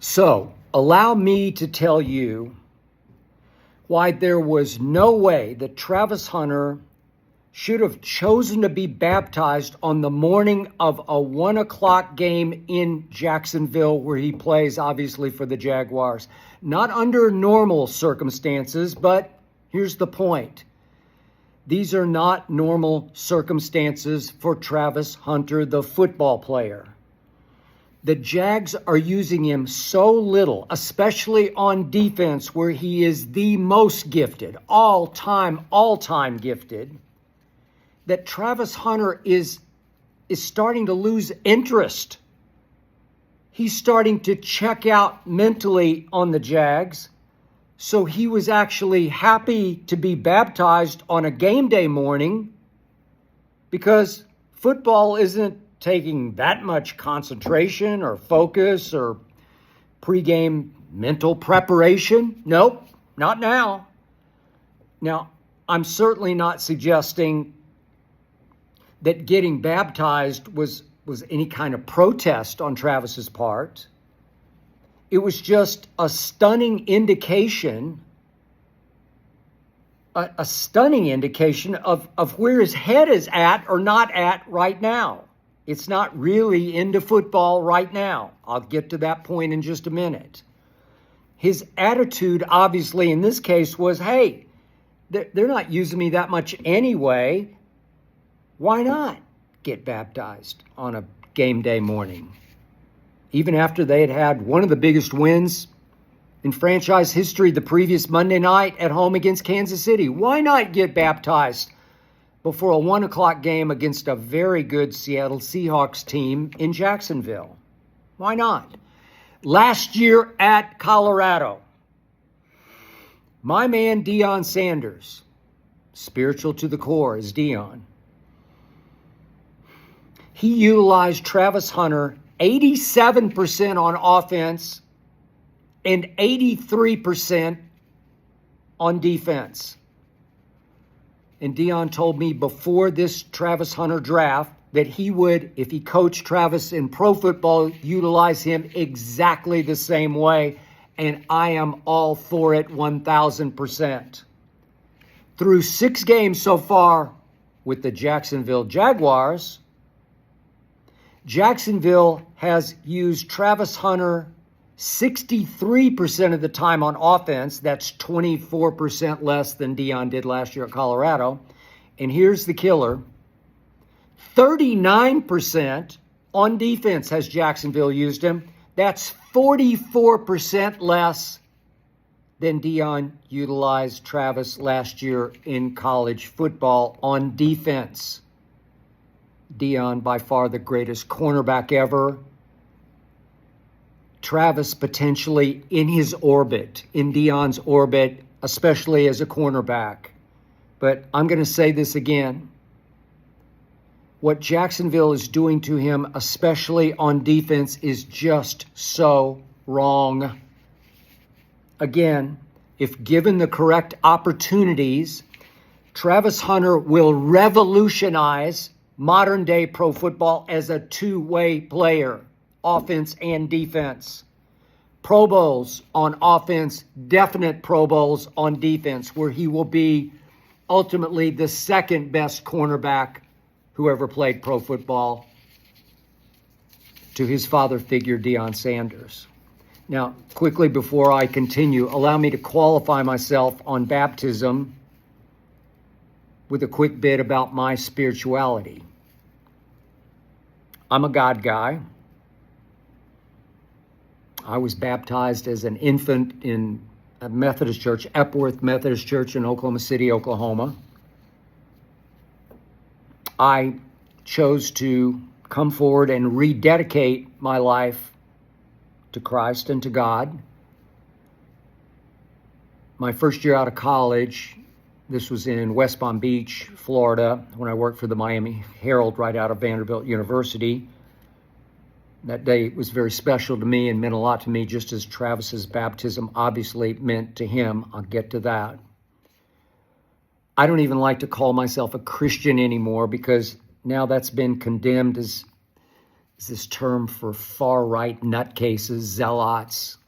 So, allow me to tell you why there was no way that Travis Hunter should have chosen to be baptized on the morning of a 1 o'clock game in Jacksonville, where he plays, obviously, for the Jaguars. Not under normal circumstances, but here's the point. These are not normal circumstances for Travis Hunter, the football player. The Jags are using him so little, especially on defense, where he is the most gifted, all-time gifted, that Travis Hunter is starting to lose interest. He's starting to check out mentally on the Jags. So he was actually happy to be baptized on a game day morning because football isn't taking that much concentration or focus or pregame mental preparation. Nope, not now. Now, I'm certainly not suggesting that getting baptized was any kind of protest on Travis's part. It was just a stunning indication, a stunning indication of where his head is at or not at right now. It's not really into football right now. I'll get to that point in just a minute. His attitude, obviously, in this case was, hey, they're not using me that much anyway. Why not get baptized on a game day morning? Even after they had one of the biggest wins in franchise history the previous Monday night at home against Kansas City. Why not get baptized before a 1 o'clock game against a very good Seattle Seahawks team in Jacksonville? Why not? Last year at Colorado, my man Deion Sanders, spiritual to the core is Deion, he utilized Travis Hunter 87% on offense and 83% on defense. And Deion told me before this Travis Hunter draft that he would, if he coached Travis in pro football, utilize him exactly the same way. And I am all for it 1,000%. Through 6 games so far with the Jacksonville Jaguars, Jacksonville has used Travis Hunter 63% of the time on offense. That's 24% less than Deion did last year at Colorado. And here's the killer. 39% on defense has Jacksonville used him. That's 44% less than Deion utilized Travis last year in college football on defense. Deion, by far the greatest cornerback ever. Travis potentially in his orbit, in Deion's orbit, especially as a cornerback. But I'm going to say this again. What Jacksonville is doing to him, especially on defense, is just so wrong. Again, if given the correct opportunities, Travis Hunter will revolutionize modern-day pro football as a two-way player, offense and defense. Pro Bowls on offense, definite Pro Bowls on defense, where he will be ultimately the second best cornerback who ever played pro football to his father figure, Deion Sanders. Now, quickly before I continue, allow me to qualify myself on baptism with a quick bit about my spirituality. I'm a God guy. I was baptized as an infant in a Methodist church, Epworth Methodist Church in Oklahoma City, Oklahoma. I chose to come forward and rededicate my life to Christ and to God. My first year out of college, this was in West Palm Beach, Florida, when I worked for the Miami Herald right out of Vanderbilt University. That day was very special to me and meant a lot to me, just as Travis's baptism obviously meant to him. I'll get to that. I don't even like to call myself a Christian anymore because now that's been condemned as is this term for far-right nutcases, zealots.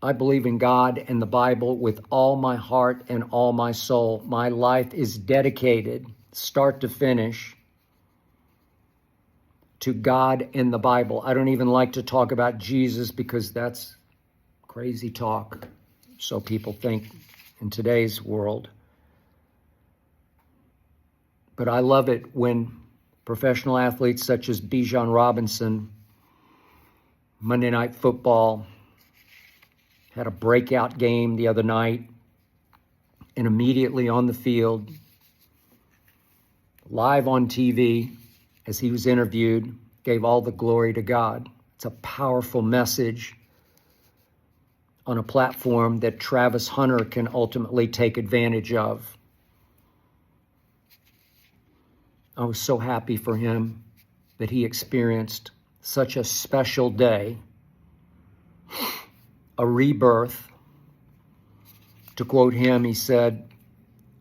I believe in God and the Bible with all my heart and all my soul. My life is dedicated, start to finish, to God and the Bible. I don't even like to talk about Jesus because that's crazy talk, so people think in today's world. But I love it when professional athletes such as Bijan Robinson, Monday Night Football, had a breakout game the other night, and immediately on the field, live on TV, as he was interviewed, gave all the glory to God. It's a powerful message on a platform that Travis Hunter can ultimately take advantage of. I was so happy for him that he experienced such a special day, a rebirth. To quote him, he said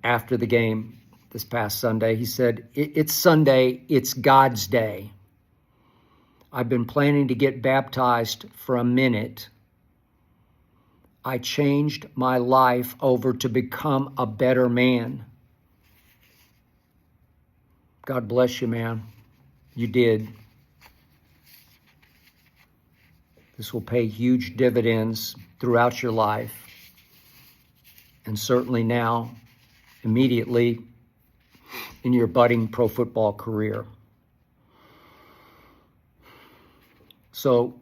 after the game this past Sunday, he said, "It's Sunday, it's God's day. I've been planning to get baptized for a minute. I changed my life over to become a better man." God bless you, man. You did. This will pay huge dividends throughout your life, and certainly now, immediately, in your budding pro football career. So,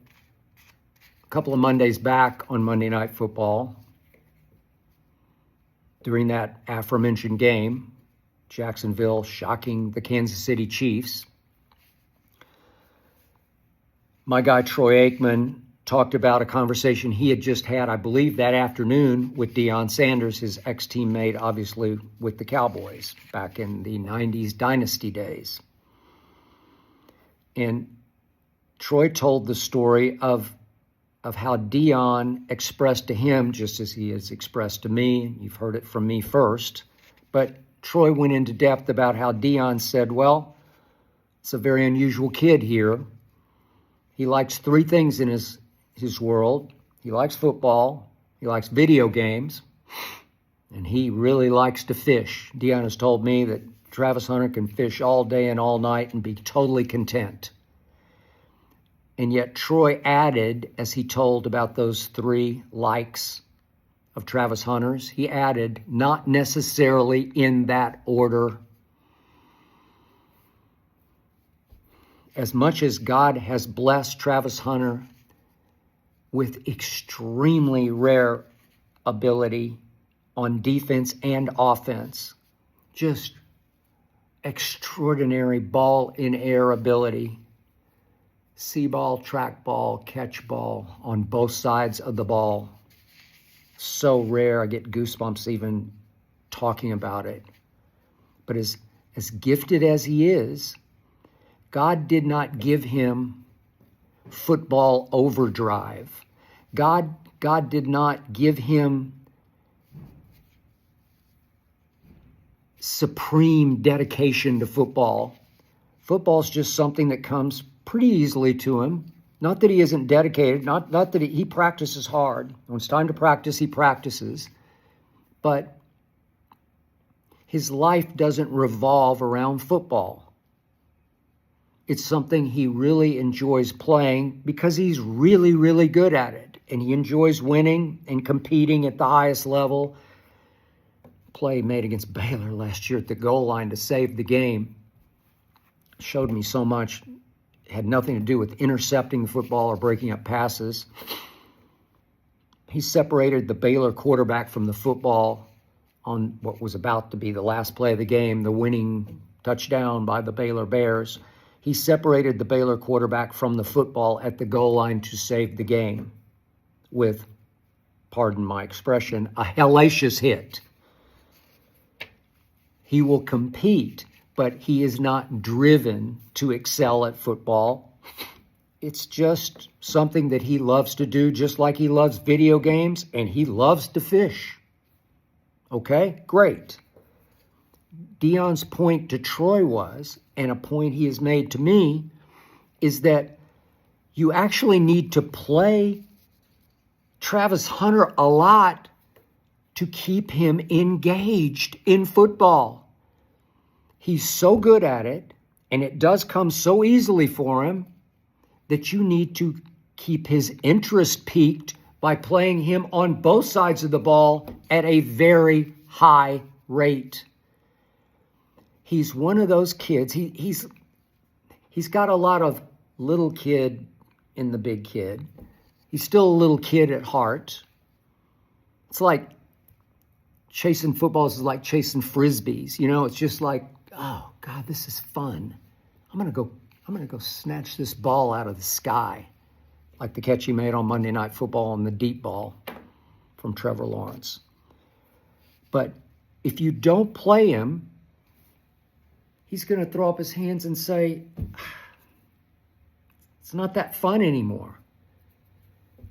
a couple of Mondays back on Monday Night Football, during that aforementioned game, Jacksonville shocking the Kansas City Chiefs, my guy Troy Aikman talked about a conversation he had just had, I believe, that afternoon with Deion Sanders, his ex-teammate, obviously, with the Cowboys back in the 90s dynasty days. And Troy told the story of how Deion expressed to him, just as he has expressed to me, you've heard it from me first, but Troy went into depth about how Deion said, well, it's a very unusual kid here. He likes three things in his world. He likes football, he likes video games, and he really likes to fish. Deion has told me that Travis Hunter can fish all day and all night and be totally content. And yet Troy added, as he told about those three likes of Travis Hunter's, he added, not necessarily in that order. As much as God has blessed Travis Hunter with extremely rare ability on defense and offense, just extraordinary ball in air ability, see ball, track ball, catch ball on both sides of the ball. So rare, I get goosebumps even talking about it. But as gifted as he is, God did not give him football overdrive. God did not give him supreme dedication to football. Football's just something that comes pretty easily to him. Not that he isn't dedicated, not that he practices hard. When it's time to practice, he practices. But his life doesn't revolve around football. It's something he really enjoys playing because he's really, really good at it. And he enjoys winning and competing at the highest level. Play made against Baylor last year at the goal line to save the game showed me so much. Had nothing to do with intercepting the football or breaking up passes. He separated the Baylor quarterback from the football on what was about to be the last play of the game, the winning touchdown by the Baylor Bears. He separated the Baylor quarterback from the football at the goal line to save the game with, pardon my expression, a hellacious hit. He will compete, but he is not driven to excel at football. It's just something that he loves to do, just like he loves video games and he loves to fish. Okay, great. Deion's point to Troy was, and a point he has made to me, is that you actually need to play Travis Hunter a lot to keep him engaged in football. He's so good at it, and it does come so easily for him, that you need to keep his interest piqued by playing him on both sides of the ball at a very high rate. He's one of those kids. He's got a lot of little kid in the big kid. He's still a little kid at heart. It's like chasing footballs is like chasing frisbees. You know, it's just like, oh God, this is fun. I'm gonna go snatch this ball out of the sky, like the catch he made on Monday Night Football on the deep ball from Trevor Lawrence. But if you don't play him, he's going to throw up his hands and say, it's not that fun anymore.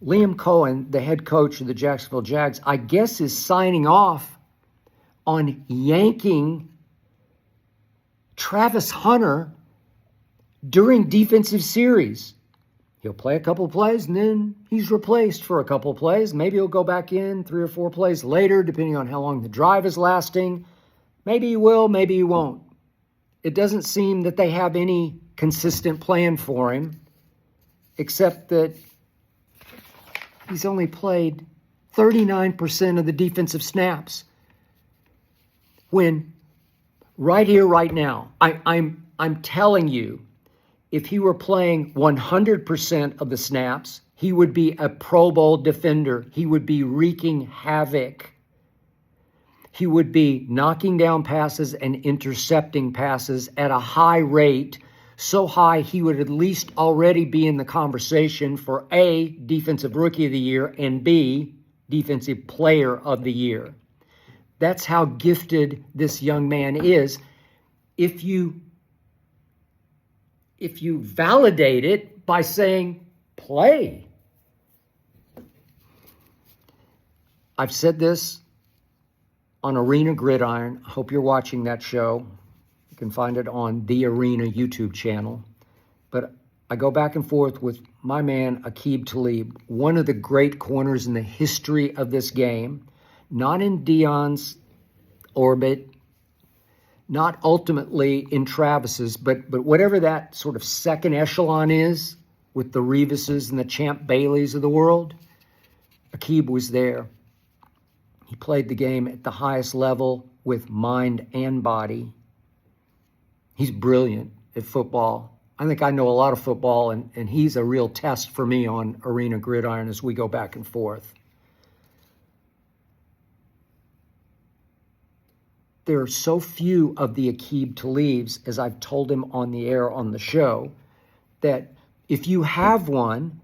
Liam Cohen, the head coach of the Jacksonville Jags, I guess is signing off on yanking Travis Hunter during defensive series. He'll play a couple of plays and then he's replaced for a couple of plays. Maybe he'll go back in 3 or 4 plays later, depending on how long the drive is lasting. Maybe he will, maybe he won't. It doesn't seem that they have any consistent plan for him, except that he's only played 39% of the defensive snaps. When right here, right now, I'm telling you, if he were playing 100% of the snaps, he would be a Pro Bowl defender. He would be wreaking havoc. He would be knocking down passes and intercepting passes at a high rate, so high he would at least already be in the conversation for A, Defensive Rookie of the Year, and B, Defensive Player of the Year. That's how gifted this young man is. If you validate it by saying, play. I've said this on Arena Gridiron. I hope you're watching that show. You can find it on the Arena YouTube channel. But I go back and forth with my man, Aqib Talib, one of the great corners in the history of this game, not in Deion's orbit, not ultimately in Travis's, but whatever that sort of second echelon is with the Revises and the Champ Baileys of the world, Aqib was there. He played the game at the highest level with mind and body. He's brilliant at football. I think I know a lot of football, and he's a real test for me on Arena Gridiron as we go back and forth. There are so few of the Aqib Talibs, as I've told him on the air on the show, that if you have one,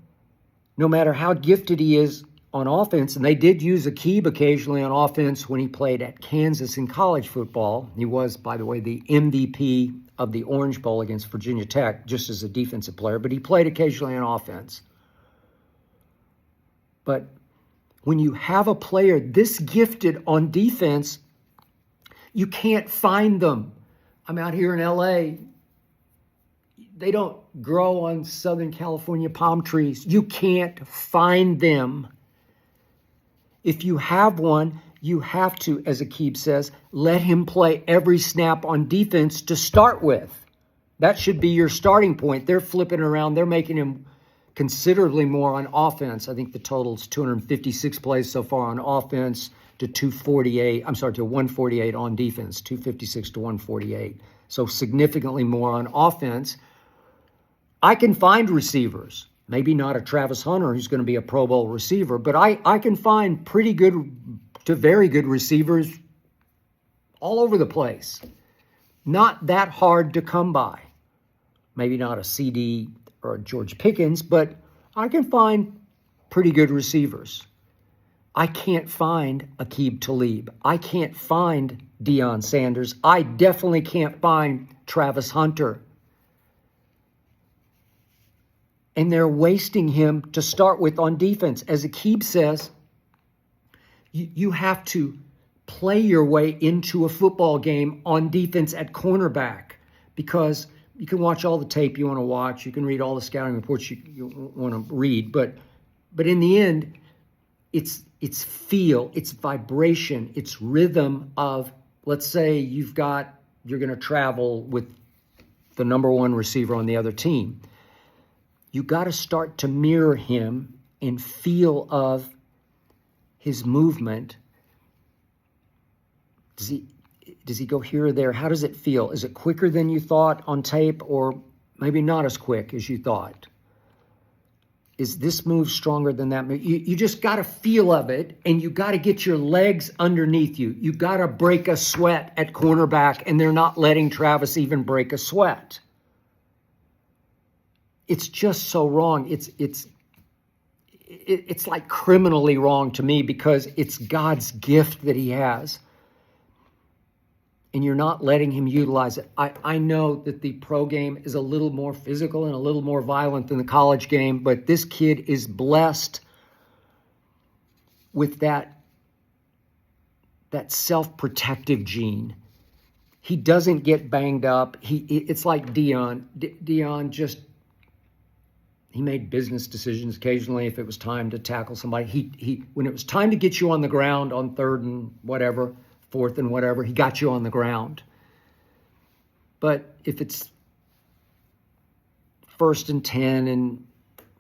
no matter how gifted he is on offense, and they did use Aqib occasionally on offense when he played at Kansas in college football. He was, by the way, the MVP of the Orange Bowl against Virginia Tech, just as a defensive player, but he played occasionally on offense. But when you have a player this gifted on defense, you can't find them. I'm out here in LA. They don't grow on Southern California palm trees. You can't find them. If you have one, you have to, as Aqib says, let him play every snap on defense to start with. That should be your starting point. They're flipping around. They're making him considerably more on offense. I think the total's 256 plays so far on offense to 148 on defense, 256 to 148. So significantly more on offense. I can find receivers. Maybe not a Travis Hunter who's going to be a Pro Bowl receiver, but I can find pretty good to very good receivers all over the place. Not that hard to come by. Maybe not a CD or a George Pickens, but I can find pretty good receivers. I can't find Aqib Talib. I can't find Deion Sanders. I definitely can't find Travis Hunter. And they're wasting him to start with on defense. As Aqib says, you have to play your way into a football game on defense at cornerback. because you can watch all the tape you want to watch. You can read all the scouting reports you want to read. But in the end, it's feel, it's vibration, it's rhythm of, let's say you're going to travel with the number one receiver on the other team. You got to start to mirror him and feel of his movement. Does he go here or there? How does it feel? Is it quicker than you thought on tape, or maybe not as quick as you thought? Is this move stronger than that move? You just got a feel of it, and you got to get your legs underneath you. You got to break a sweat at cornerback, and they're not letting Travis even break a sweat. It's just so wrong. It's like criminally wrong to me, because it's God's gift that he has, and you're not letting him utilize it. I know that the pro game is a little more physical and a little more violent than the college game, but this kid is blessed with that self-protective gene. He doesn't get banged up. It's like Deion. Deion just, he made business decisions occasionally if it was time to tackle somebody. He when it was time to get you on the ground on third and whatever, fourth and whatever, he got you on the ground. But if it's 1st and 10 and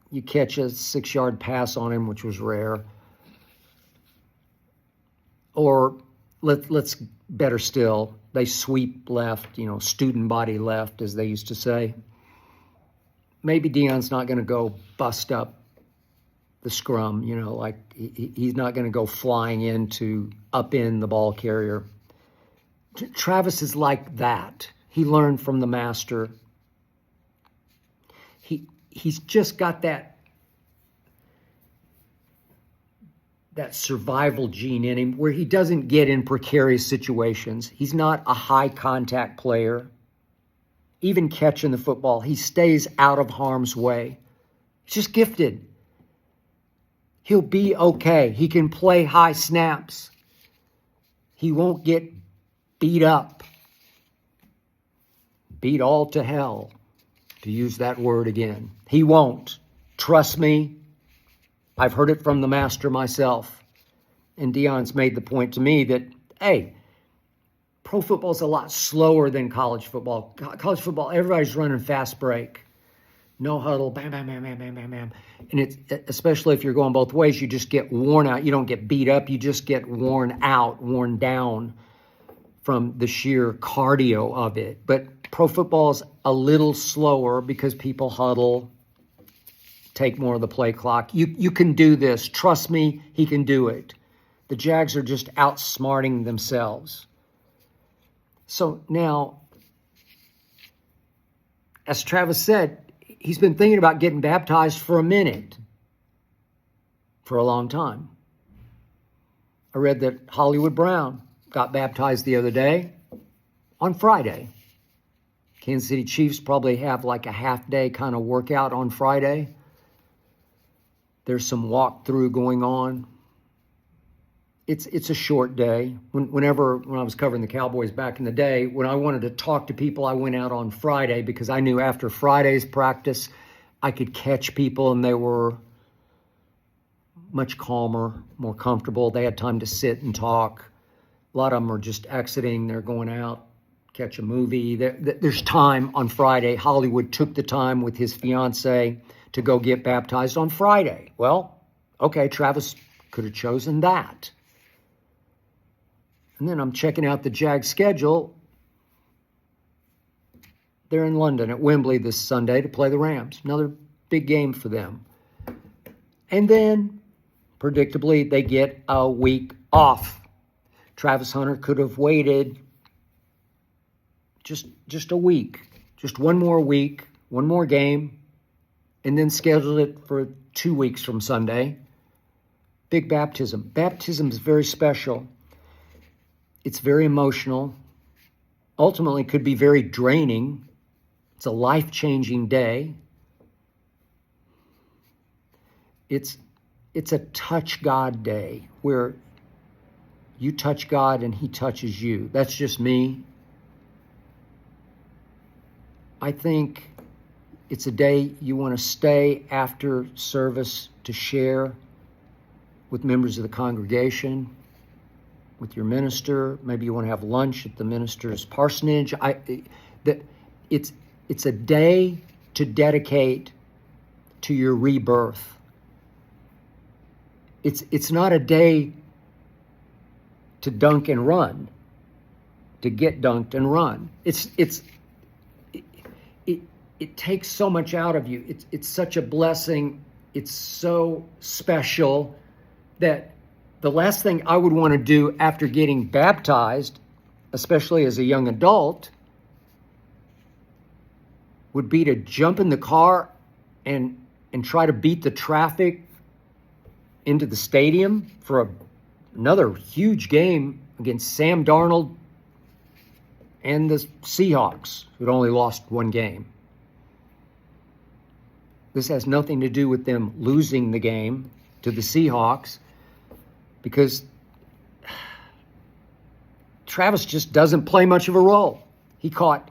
you catch a 6-yard pass on him, which was rare, or let's better still, they sweep left, student body left, as they used to say. Maybe Deion's not going to go bust up the scrum, like he's not going to go flying up in the ball carrier. Travis is like that. He learned from the master. He's just got that survival gene in him where he doesn't get in precarious situations. He's not a high contact player. Even catching the football, he stays out of harm's way. He's just gifted. He'll be okay. He can play high snaps. He won't get beat up. Beat all to hell, to use that word again. He won't. Trust me. I've heard it from the master myself. And Deion's made the point to me that, hey, pro football is a lot slower than college football. College football, everybody's running fast break. No huddle, bam, bam, bam, bam, bam, bam, bam. And it's, especially if you're going both ways, you just get worn out. You don't get beat up. You just get worn out, worn down from the sheer cardio of it. But pro football is a little slower because people huddle, take more of the play clock. You can do this. Trust me, he can do it. The Jags are just outsmarting themselves. So now, as Travis said, he's been thinking about getting baptized for a minute, for a long time. I read that Hollywood Brown got baptized the other day on Friday. Kansas City Chiefs probably have like a half-day kind of workout on Friday. There's some walkthrough going on. It's a short day. When I was covering the Cowboys back in the day, when I wanted to talk to people, I went out on Friday because I knew after Friday's practice, I could catch people and they were much calmer, more comfortable. They had time to sit and talk. A lot of them are just exiting. They're going out, catch a movie. There's time on Friday. Hollywood took the time with his fiance to go get baptized on Friday. Well, okay, Travis could have chosen that. And then I'm checking out the Jags schedule. They're in London at Wembley this Sunday to play the Rams. Another big game for them. And then, predictably, they get a week off. Travis Hunter could have waited just a week, just one more week, one more game, and then scheduled it for 2 weeks from Sunday. Big baptism. Baptism is very special. It's very emotional. Ultimately, could be very draining. It's a life-changing day. It's a touch God day where you touch God and he touches you. That's just me. I think it's a day you want to stay after service to share with members of the congregation, with your minister. Maybe you want to have lunch at the minister's parsonage. It's a day to dedicate to your rebirth. It's not a day to dunk and run, to get dunked and run. It takes so much out of you. It's such a blessing. It's so special that the last thing I would want to do after getting baptized, especially as a young adult, would be to jump in the car and try to beat the traffic into the stadium for another huge game against Sam Darnold and the Seahawks, who'd only lost one game. This has nothing to do with them losing the game to the Seahawks, because Travis just doesn't play much of a role. He caught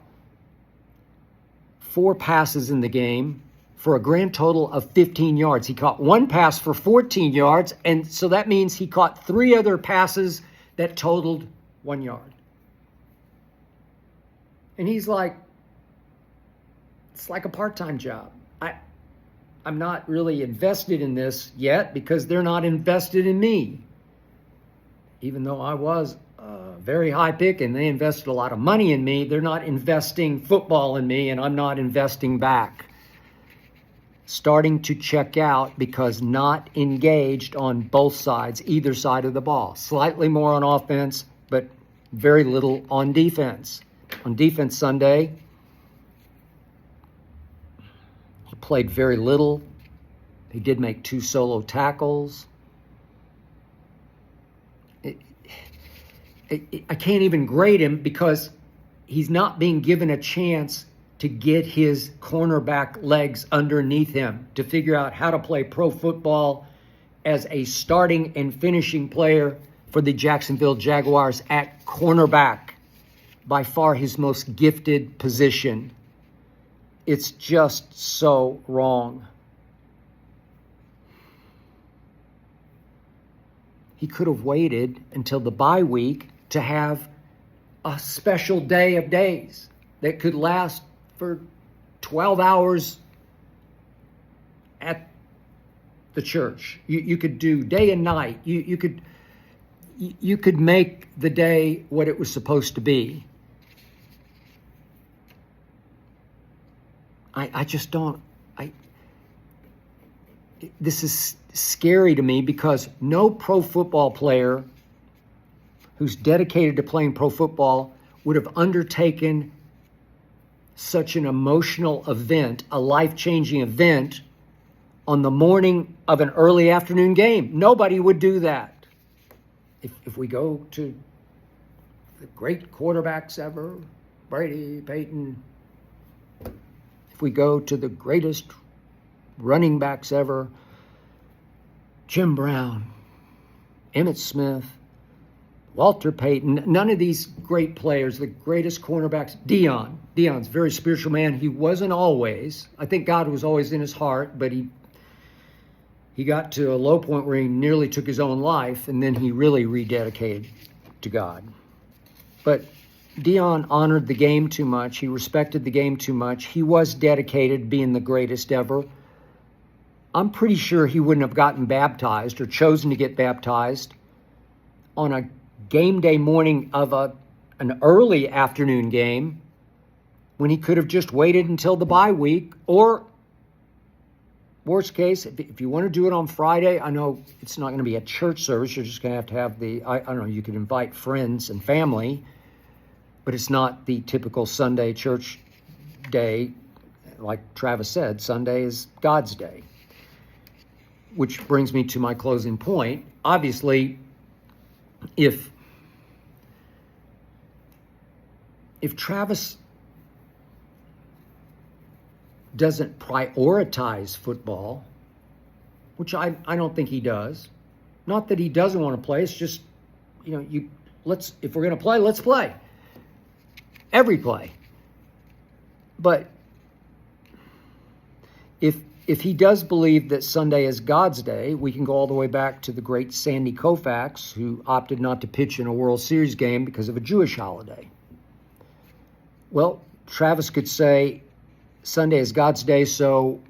4 passes in the game for a grand total of 15 yards. He caught 1 pass for 14 yards, and so that means he caught 3 other passes that totaled 1 yard. And he's like, it's like a part-time job. I'm not really invested in this yet because they're not invested in me. Even though I was very high pick and they invested a lot of money in me, they're not investing football in me, and I'm not investing back. Starting to check out because not engaged on both sides, either side of the ball. Slightly more on offense, but very little on defense. On defense Sunday, he played very little. He did make 2 solo tackles. I can't even grade him because he's not being given a chance to get his cornerback legs underneath him, to figure out how to play pro football as a starting and finishing player for the Jacksonville Jaguars at cornerback, by far his most gifted position. It's just so wrong. He could have waited until the bye week to have a special day of days that could last for 12 hours at the church. You could do day and night. You could make the day what it was supposed to be. I just don't. This is scary to me because no pro football player who's dedicated to playing pro football would have undertaken such an emotional event, a life-changing event, on the morning of an early afternoon game. Nobody would do that. If we go to the great quarterbacks ever, Brady, Peyton, if we go to the greatest running backs ever, Jim Brown, Emmitt Smith, Walter Payton, none of these great players, the greatest cornerbacks, Deion's a very spiritual man. He wasn't always. I think God was always in his heart, but he got to a low point where he nearly took his own life, and then he really rededicated to God. But Deion honored the game too much. He respected the game too much. He was dedicated being the greatest ever. I'm pretty sure he wouldn't have gotten baptized or chosen to get baptized on a game day morning of an early afternoon game when he could have just waited until the bye week, or worst case, if you want to do it on Friday, I know it's not going to be a church service. You're just going to have I don't know, you could invite friends and family, but it's not the typical Sunday church day. Like Travis said, Sunday is God's day. Which brings me to my closing point. Obviously, if Travis doesn't prioritize football, which I don't think he does, not that he doesn't want to play, it's just, if we're going to play, let's play. Every play. But If he does believe that Sunday is God's day, we can go all the way back to the great Sandy Koufax, who opted not to pitch in a World Series game because of a Jewish holiday. Well, Travis could say Sunday is God's day, so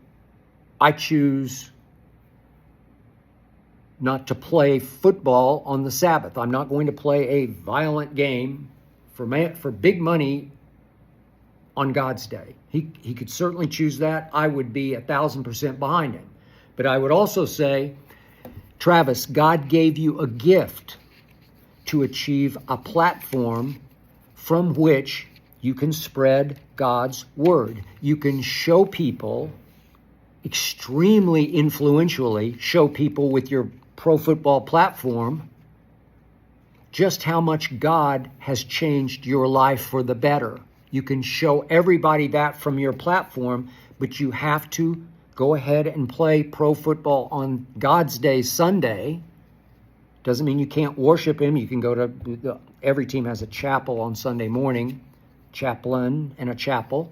I choose not to play football on the Sabbath. I'm not going to play a violent game for big money on God's day. He could certainly choose that. I would be 1,000% behind him. But I would also say, Travis, God gave you a gift to achieve a platform from which you can spread God's word. You can show people, extremely influentially, show people with your pro football platform just how much God has changed your life for the better. You can show everybody that from your platform, but you have to go ahead and play pro football on God's day, Sunday. Doesn't mean you can't worship him. You can go to, every team has a chapel on Sunday morning, chaplain and a chapel.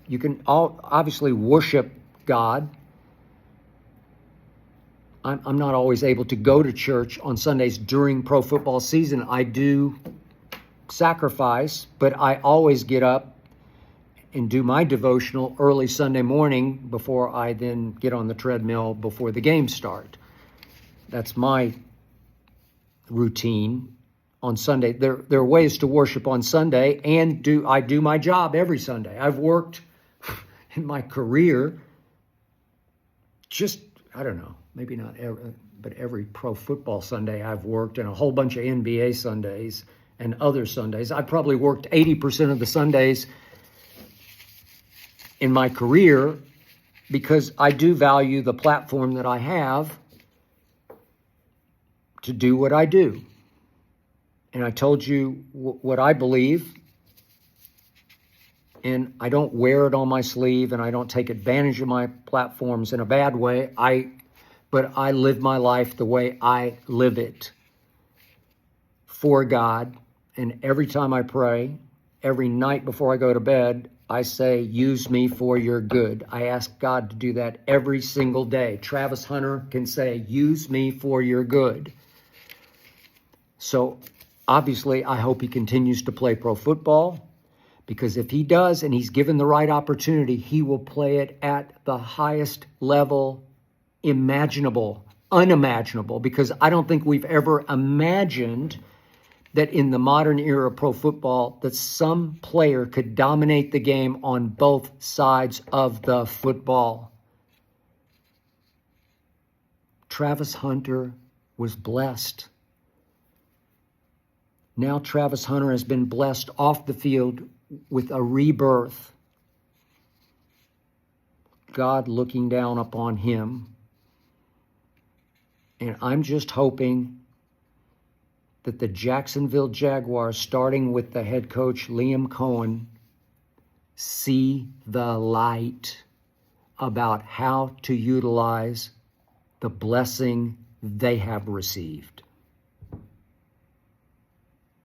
You can all obviously worship God. I'm not always able to go to church on Sundays during pro football season. I do sacrifice, but I always get up and do my devotional early Sunday morning before I then get on the treadmill before the games start. That's my routine on Sunday. There are ways to worship on Sunday, and I do my job every Sunday. I've worked in my career I don't know, maybe not every, but every pro football Sunday I've worked, and a whole bunch of NBA Sundays and other Sundays. I probably worked 80% of the Sundays in my career because I do value the platform that I have to do what I do. And I told you what I believe, and I don't wear it on my sleeve, and I don't take advantage of my platforms in a bad way. But I live my life the way I live it for God. And every time I pray, every night before I go to bed, I say, use me for your good. I ask God to do that every single day. Travis Hunter can say, use me for your good. So obviously, I hope he continues to play pro football, because if he does and he's given the right opportunity, he will play it at the highest level imaginable, unimaginable, because I don't think we've ever imagined that in the modern era of pro football that some player could dominate the game on both sides of the football. Travis Hunter was blessed. Now Travis Hunter has been blessed off the field with a rebirth. God looking down upon him. And I'm just hoping that the Jacksonville Jaguars, starting with the head coach Liam Cohen, see the light about how to utilize the blessing they have received.